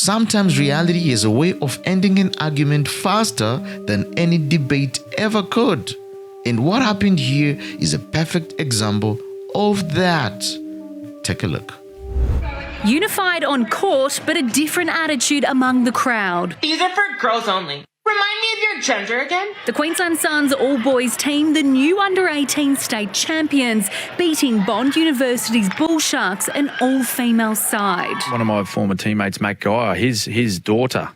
Sometimes reality is a way of ending an argument faster than any debate ever could. And what happened here is a perfect example of that. Take a look. Unified on court, but a different attitude among the crowd. These are for girls only. Remind me of your gender again. The Queensland Suns all-boys team, the new under-18 state champions, beating Bond University's Bull Sharks, an all-female side. One of my former teammates, Matt Geyer, his daughter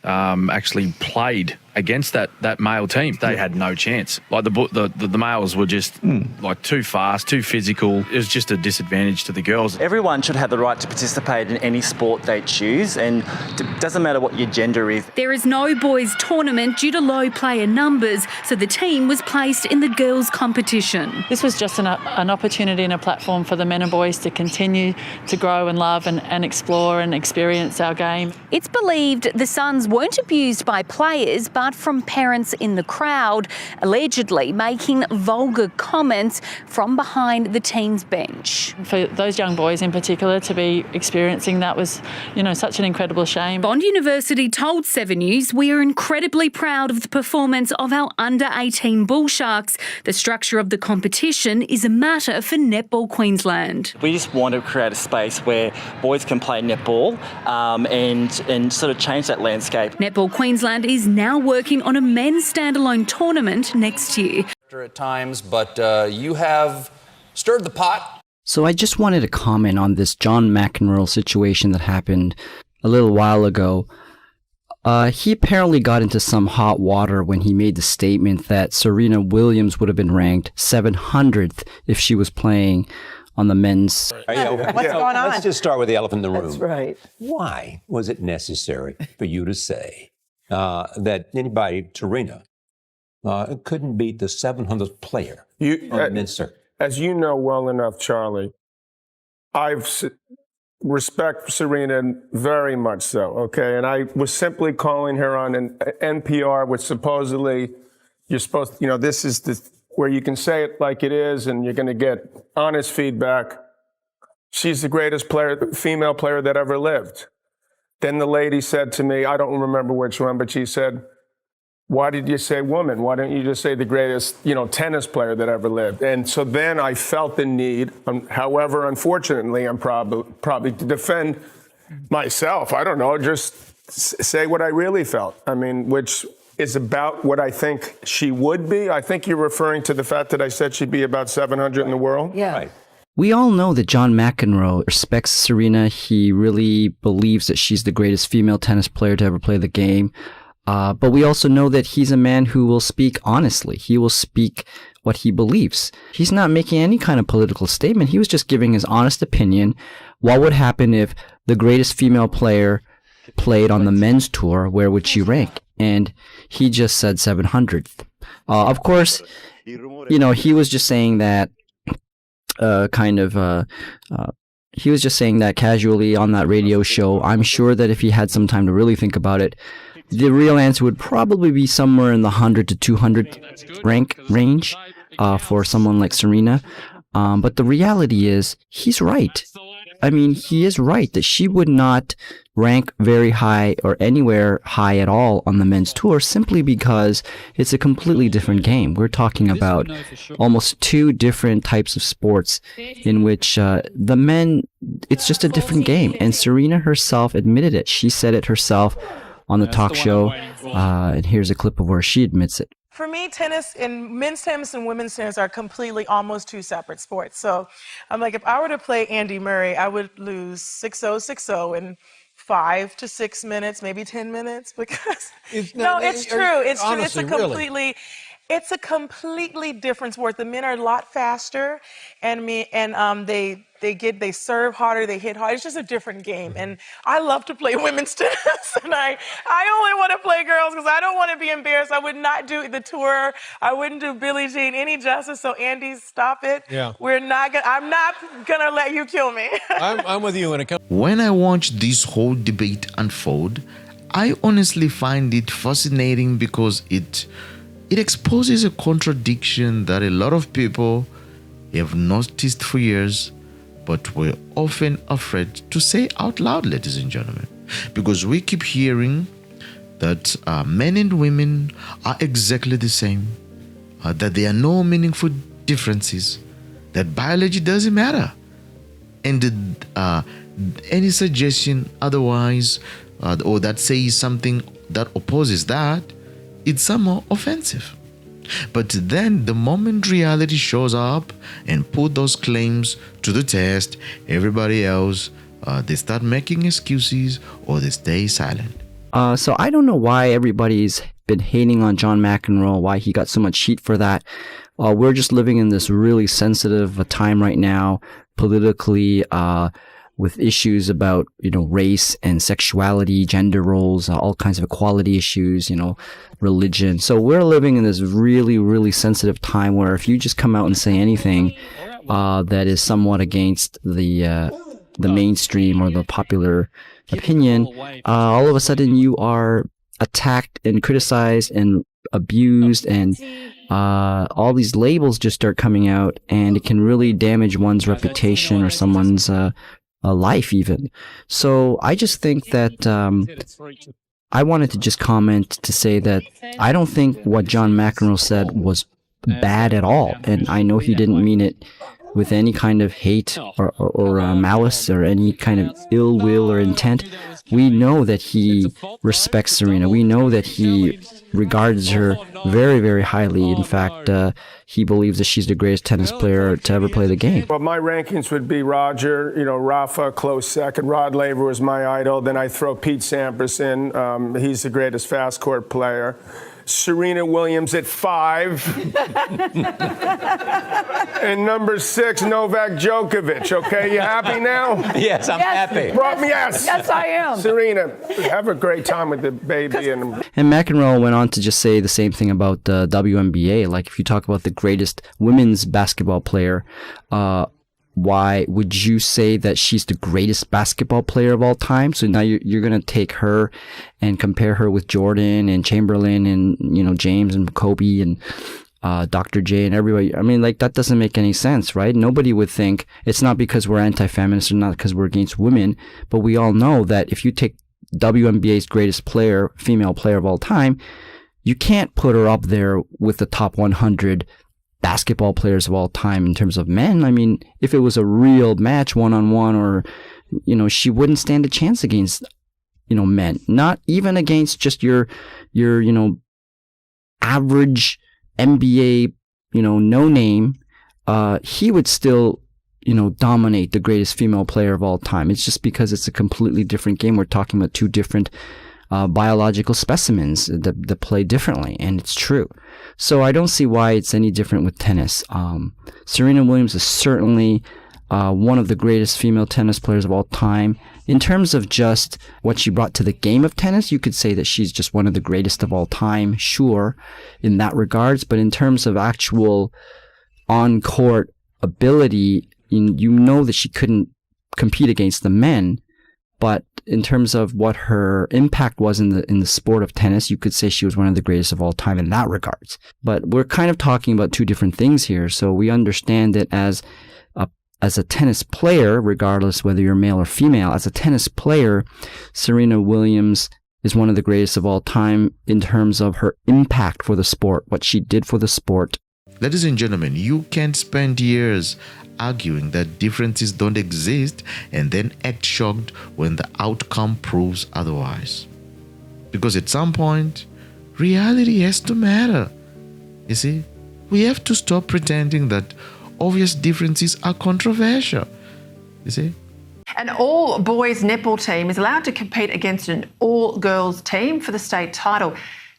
actually played against that male team. They had no chance. Like the males were just like too fast, too physical. It was just a disadvantage to the girls. Everyone should have the right to participate in any sport they choose, and it doesn't matter what your gender is. There is no boys tournament due to low player numbers, so the team was placed in the girls competition. This was just an opportunity and a platform for the men and boys to continue to grow and love and explore and experience our game. It's believed the Suns weren't abused by players, but from parents in the crowd, allegedly making vulgar comments from behind the team's bench. For those young boys in particular to be experiencing that was, such an incredible shame. Bond University told 7 News, "We are incredibly proud of the performance of our under-18 Bull Sharks. The structure of the competition is a matter for Netball Queensland." We just want to create a space where boys can play netball and sort of change that landscape. Netball Queensland is now working on a men's standalone tournament next year. At times, but you have stirred the pot. So I just wanted to comment on this John McEnroe situation that happened a little while ago. He apparently got into some hot water when he made the statement that Serena Williams would have been ranked 700th if she was playing on the men's. What's going on? Let's just start with the elephant in the room. That's right. Why was it necessary for you to say that anybody, Serena, couldn't beat the 700th player on the men's circuit? As you know well enough, Charlie, I've respect Serena very much so, okay? And I was simply calling her on an NPR, which supposedly you're supposed to, this is where you can say it like it is and you're going to get honest feedback. She's the greatest female player that ever lived. Then the lady said to me, I don't remember which one, but she said, why did you say woman? Why don't you just say the greatest, tennis player that ever lived? And so then I felt the need, however, unfortunately, I'm probably to defend myself. I don't know, just say what I really felt. I mean, which is about what I think she would be. I think you're referring to the fact that I said she'd be about 700 in the world. Yeah. Right. We all know that John McEnroe respects Serena. He really believes that she's the greatest female tennis player to ever play the game. But we also know that he's a man who will speak honestly. He will speak what he believes. He's not making any kind of political statement. He was just giving his honest opinion. What would happen if the greatest female player played on the men's tour? Where would she rank? And he just said 700th. Of course, he was just saying that he was just saying that casually on that radio show. I'm sure that if he had some time to really think about it, the real answer would probably be somewhere in the 100 to 200 rank range for someone like Serena. But the reality is, he's right. I mean, he is right that she would not rank very high or anywhere high at all on the men's tour simply because it's a completely different game. We're talking about almost two different types of sports in which the men, it's just a different game. And Serena herself admitted it. She said it herself on the talk show, and here's a clip of where she admits it. For me, tennis and men's tennis and women's tennis are completely almost two separate sports. So I'm like, if I were to play Andy Murray, I would lose 6-0, 6-0 in 5 to 6 minutes, maybe 10 minutes, because it's true. It's true. It's a completely different sport. The men are a lot faster, and they serve harder, they hit harder. It's just a different game, and I love to play women's tennis, and I only want to play girls because I don't want to be embarrassed. I would not do the tour. I wouldn't do Billie Jean any justice. So Andy, stop it. Yeah. I'm not gonna let you kill me. I'm with you when it comes. When I watch this whole debate unfold, I honestly find it fascinating because it exposes a contradiction that a lot of people have noticed for years, but were often afraid to say out loud, ladies and gentlemen. because we keep hearing that men and women are exactly the same, that there are no meaningful differences, that biology doesn't matter. And any suggestion otherwise, or that says something that opposes that, it's somehow offensive. But then the moment reality shows up and put those claims to the test, everybody else, they start making excuses or they stay silent. So I don't know why everybody's been hating on John McEnroe, why he got so much heat for that. We're just living in this really sensitive time right now, politically, with issues about, race and sexuality, gender roles, all kinds of equality issues, religion. So we're living in this really, really sensitive time where if you just come out and say anything that is somewhat against the mainstream or the popular opinion, all of a sudden you are attacked and criticized and abused, and all these labels just start coming out, and it can really damage one's reputation or someone's life even. So I just think that I wanted to just comment to say that I don't think what John McEnroe said was bad at all, and I know he didn't mean it with any kind of hate or malice or any kind of ill will or intent. We know that he respects Serena. We know that he regards her very, very highly. In fact, he believes that she's the greatest tennis player to ever play the game. Well, my rankings would be Roger, Rafa, close second. Rod Laver was my idol. Then I throw Pete Sampras in. He's the greatest fast court player. Serena Williams at 5. And number 6, Novak Djokovic. Okay, you happy now? Yes, I'm happy. Yes. Yes, I am. Serena, have a great time with the baby. And McEnroe went on to just say the same thing about the WNBA. Like, if you talk about the greatest women's basketball player, why would you say that she's the greatest basketball player of all time? So now you're going to take her and compare her with Jordan and Chamberlain and, James and Kobe and Dr. J and everybody. I mean, like, that doesn't make any sense, right? Nobody would think, it's not because we're anti-feminist or not because we're against women, but we all know that if you take WNBA's greatest player, female player of all time, you can't put her up there with the top 100 basketball players of all time in terms of men. I mean, if it was a real match, one-on-one, or, she wouldn't stand a chance against, men. Not even against just your average NBA, no name. He would still, dominate the greatest female player of all time. It's just because it's a completely different game. We're talking about two different biological specimens that play differently, and it's true. So I don't see why it's any different with tennis. Serena Williams is certainly one of the greatest female tennis players of all time. In terms of just what she brought to the game of tennis, you could say that she's just one of the greatest of all time, sure, in that regards. But in terms of actual on-court ability, you know that she couldn't compete against the men. But in terms of what her impact was in the sport of tennis, you could say she was one of the greatest of all time in that regards. But we're kind of talking about two different things here. So we understand that as a tennis player, regardless whether you're male or female, as a tennis player, Serena Williams is one of the greatest of all time in terms of her impact for the sport, what she did for the sport. Ladies and gentlemen, you can't spend years arguing that differences don't exist and then act shocked when the outcome proves otherwise. Because at some point, reality has to matter. You see, we have to stop pretending that obvious differences are controversial. You see? An all-boys netball team is allowed to compete against an all-girls team for the state title.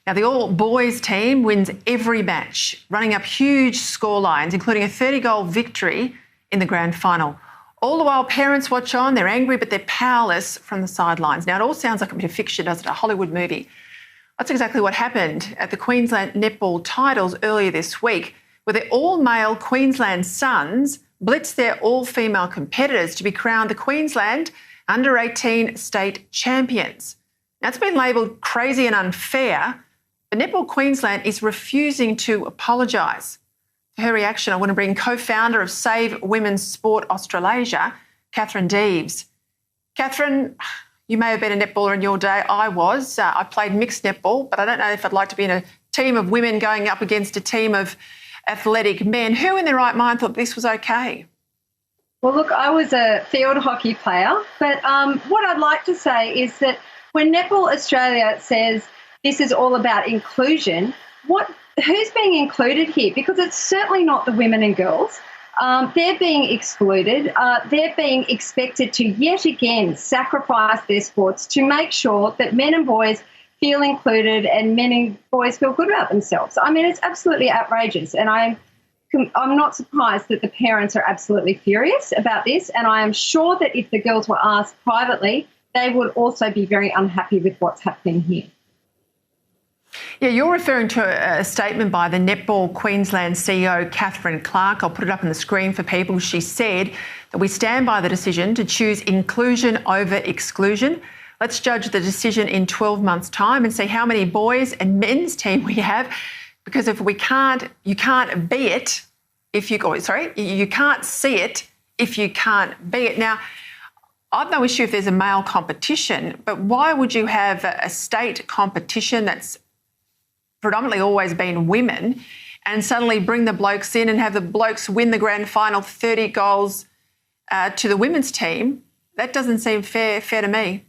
Now, the all-boys team wins every match, running up huge score lines, including a 30-goal victory in the grand final. All the while, parents watch on. They're angry, but they're powerless from the sidelines. Now, it all sounds like a bit of fiction, doesn't it? A Hollywood movie. That's exactly what happened at the Queensland netball titles earlier this week, where the all-male Queensland Suns blitzed their all-female competitors to be crowned the Queensland under-18 state champions. Now, it's been labelled crazy and unfair, but Netball Queensland is refusing to apologise. For her reaction, I want to bring co-founder of Save Women's Sport Australasia, Catherine Deves. Catherine, You may have been a netballer in your day. I was. I played mixed netball, but I don't know if I'd like to be in a team of women going up against a team of athletic men. Who in their right mind thought this was okay? Well, look, I was a field hockey player, but what I'd like to say is that when Netball Australia says this is all about inclusion, who's being included here? Because it's certainly not the women and girls. They're being excluded. They're being expected to yet again sacrifice their sports to make sure that men and boys feel included and men and boys feel good about themselves. I mean, it's absolutely outrageous, and I'm not surprised that the parents are absolutely furious about this, and I am sure that if the girls were asked privately, they would also be very unhappy with what's happening here. Yeah, you're referring to a statement by the Netball Queensland CEO, Catherine Clark. I'll put it up on the screen for people. She said that we stand by the decision to choose inclusion over exclusion. Let's judge the decision in 12 months' time and see how many boys and men's team we have. Because if you can't be it if you can't see it if you can't be it. Now, I've no issue if there's a male competition, but why would you have a state competition that's predominantly always been women and suddenly bring the blokes in and have the blokes win the grand final 30 goals to the women's team? That doesn't seem fair to me.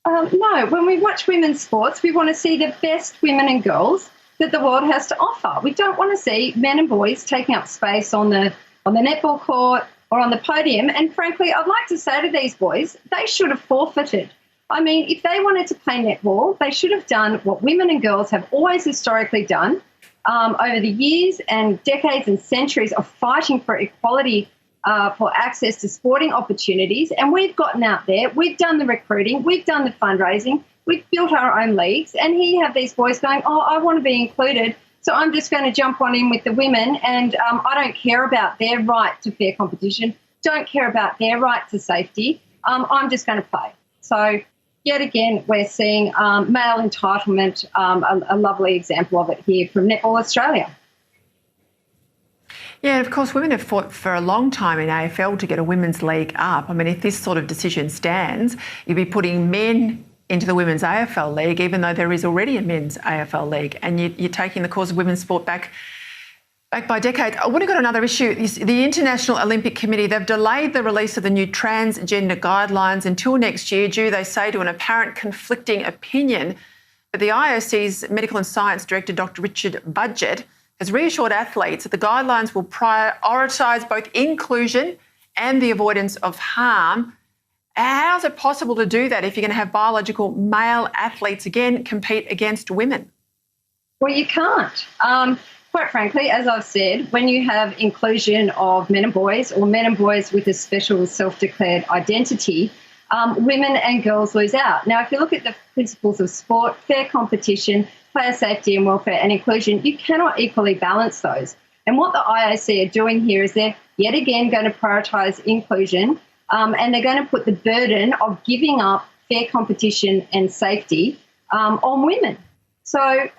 No, when we watch women's sports, we want to see the best women and girls that the world has to offer. We don't want to see men and boys taking up space on the netball court or on the podium. And frankly, I'd like to say to these boys, they should have forfeited. I mean, if they wanted to play netball, they should have done what women and girls have always historically done over the years and decades and centuries of fighting for equality, for access to sporting opportunities. And we've gotten out there, we've done the recruiting, we've done the fundraising, we've built our own leagues, and here you have these boys going, oh, I want to be included, so I'm just going to jump on in with the women, and I don't care about their right to fair competition, don't care about their right to safety, I'm just going to play. So yet again, we're seeing male entitlement, a lovely example of it here from Netball Australia. Yeah, and of course, women have fought for a long time in AFL to get a women's league up. I mean, if this sort of decision stands, you'd be putting men into the women's AFL league, even though there is already a men's AFL league, and you're taking the cause of women's sport back by decades. I want to go to another issue. The International Olympic Committee, they've delayed the release of the new transgender guidelines until next year due, they say, to an apparent conflicting opinion. But the IOC's Medical and Science Director, Dr. Richard Budgett, has reassured athletes that the guidelines will prioritise both inclusion and the avoidance of harm. How is it possible to do that if you're going to have biological male athletes again compete against women? Well, you can't. Quite frankly, as I've said, when you have inclusion of men and boys or men and boys with a special self-declared identity, women and girls lose out. Now, if you look at the principles of sport, fair competition, player safety and welfare and inclusion, you cannot equally balance those. And what the IOC are doing here is they're yet again going to prioritise inclusion, and they're going to put the burden of giving up fair competition and safety on women. So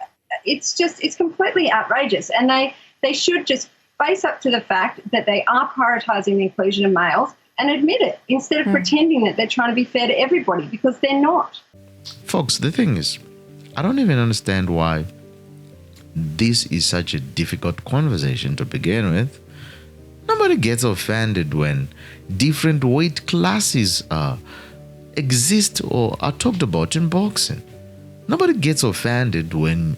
it's completely outrageous, and they should just face up to the fact that they are prioritising the inclusion of males and admit it instead of pretending that they're trying to be fair to everybody, because they're not. Folks, the thing is, I don't even understand why this is such a difficult conversation to begin with. Nobody gets offended when different weight classes exist or are talked about in boxing. Nobody gets offended when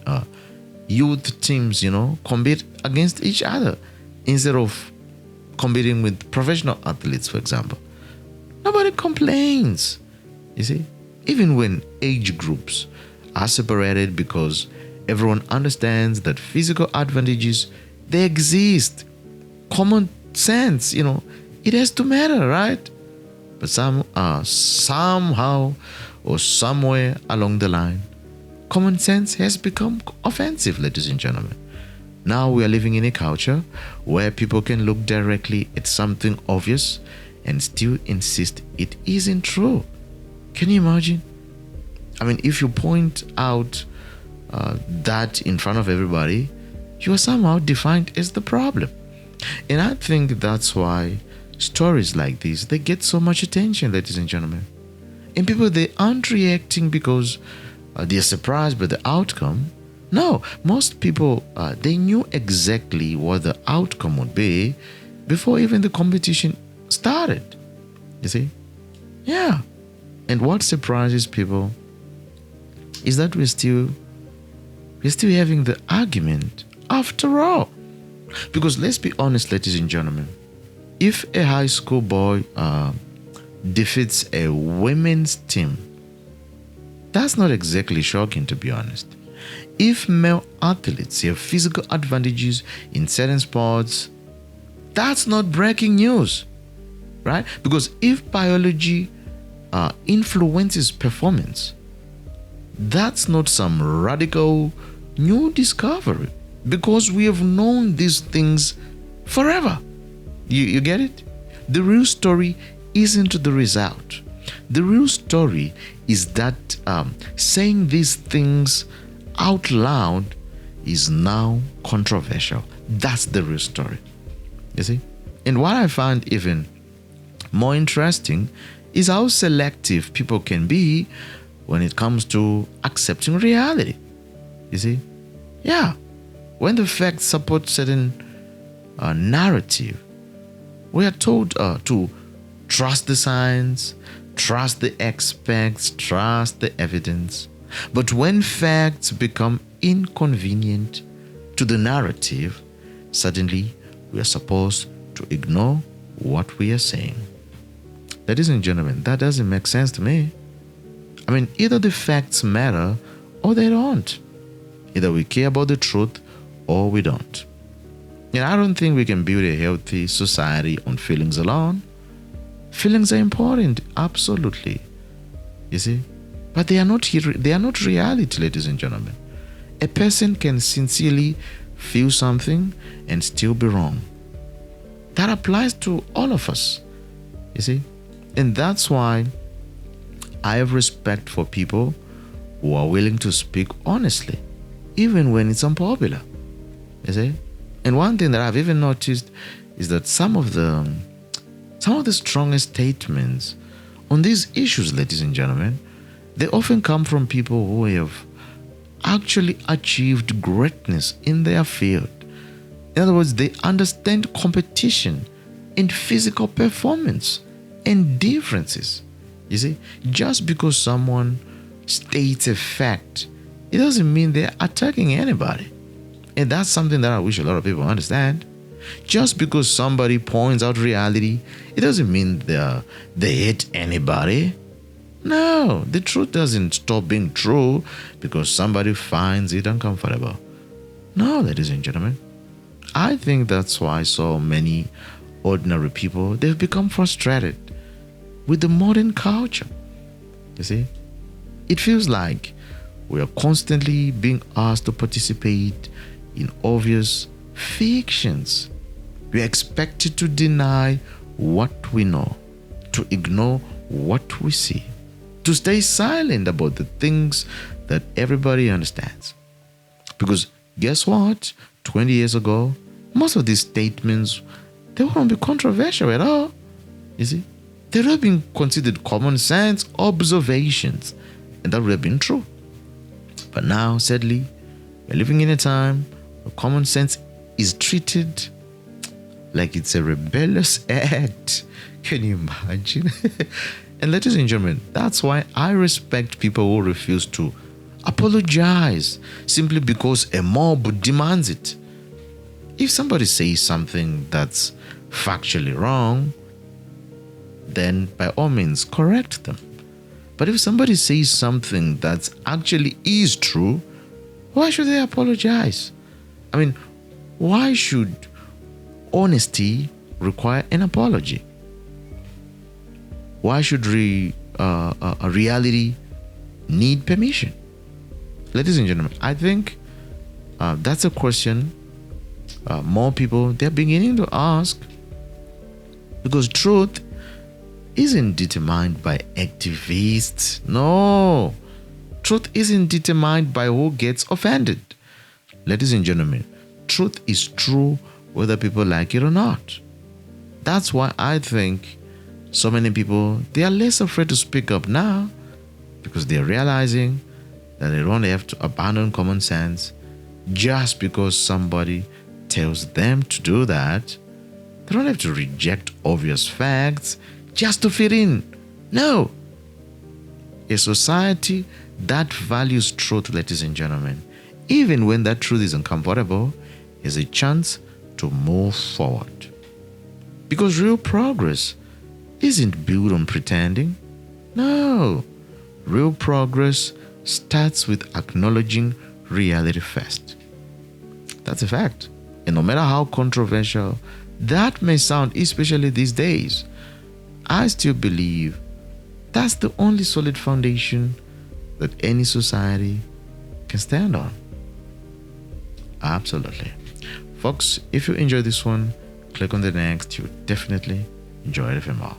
youth teams, compete against each other instead of competing with professional athletes, for example. Nobody complains, you see. Even when age groups are separated, because everyone understands that physical advantages, they exist. Common sense, it has to matter, right? But somehow or somewhere along the line, common sense has become offensive, ladies and gentlemen. Now we are living in a culture where people can look directly at something obvious and still insist it isn't true. Can you imagine? I mean, if you point out that in front of everybody, you are somehow defined as the problem. And I think that's why stories like this, they get so much attention, ladies and gentlemen. And people, they aren't reacting because they're surprised by the outcome. No, most people, they knew exactly what the outcome would be before even the competition started. You see? Yeah. And what surprises people is that we're still having the argument after all. Because let's be honest, ladies and gentlemen, if a high school boy defeats a women's team, that's not exactly shocking, to be honest. If male athletes have physical advantages in certain sports, that's not breaking news, right? Because if biology influences performance, that's not some radical new discovery, because we have known these things forever. You get it? The real story isn't the result. The real story is that saying these things out loud is now controversial. That's the real story. You see? And what I find even more interesting is how selective people can be when it comes to accepting reality. You see? Yeah. When the facts support certain narrative, we are told to trust the science, trust the experts, trust the evidence. But when facts become inconvenient to the narrative, suddenly we are supposed to ignore what we are saying. Ladies and gentlemen, that doesn't make sense to me. I mean, either the facts matter or they don't. Either we care about the truth or we don't. And I don't think we can build a healthy society on feelings alone. Feelings are important, absolutely. You see? But they are not reality, ladies and gentlemen. A person can sincerely feel something and still be wrong. That applies to all of us. You see? And that's why I have respect for people who are willing to speak honestly, even when it's unpopular. You see? And one thing that I've even noticed is that some of the strongest statements on these issues, ladies and gentlemen, they often come from people who have actually achieved greatness in their field. In other words, they understand competition and physical performance and differences. You see, just because someone states a fact, it doesn't mean they're attacking anybody. And that's something that I wish a lot of people understand. Just because somebody points out reality, it doesn't mean they hate anybody. No, the truth doesn't stop being true because somebody finds it uncomfortable. No, ladies and gentlemen. I think that's why so many ordinary people, they've become frustrated with the modern culture. You see? It feels like we are constantly being asked to participate in obvious fictions. We are expected to deny what we know, to ignore what we see, to stay silent about the things that everybody understands. Because guess what? 20 years ago, most of these statements, they wouldn't be controversial at all. You see? They would have been considered common sense observations, and that would have been true. But now, sadly, we're living in a time where common sense is treated like it's a rebellious act. Can you imagine? And ladies and gentlemen, that's why I respect people who refuse to apologize simply because a mob demands it. If somebody says something that's factually wrong, then by all means correct them. But if somebody says something that actually is true, why should they apologize? I mean, why should honesty require an apology? Why should a reality need permission? Ladies and gentlemen, I think that's a question more people, they're beginning to ask, because truth isn't determined by activists. No. Truth isn't determined by who gets offended. Ladies and gentlemen, truth is true whether people like it or not. That's why I think So many people, they are less afraid to speak up now because they're realizing that they don't have to abandon common sense just because somebody tells them to do that. They don't have to reject obvious facts just to fit in. No. A society that values truth, ladies and gentlemen, even when that truth is uncomfortable, is a chance to move forward. Because real progress isn't built on pretending. No. Real progress starts with acknowledging reality first. That's a fact. And no matter how controversial that may sound, especially these days, I still believe that's the only solid foundation that any society can stand on. Absolutely. Folks, if you enjoyed this one, click on the next. You'll definitely enjoy it even more.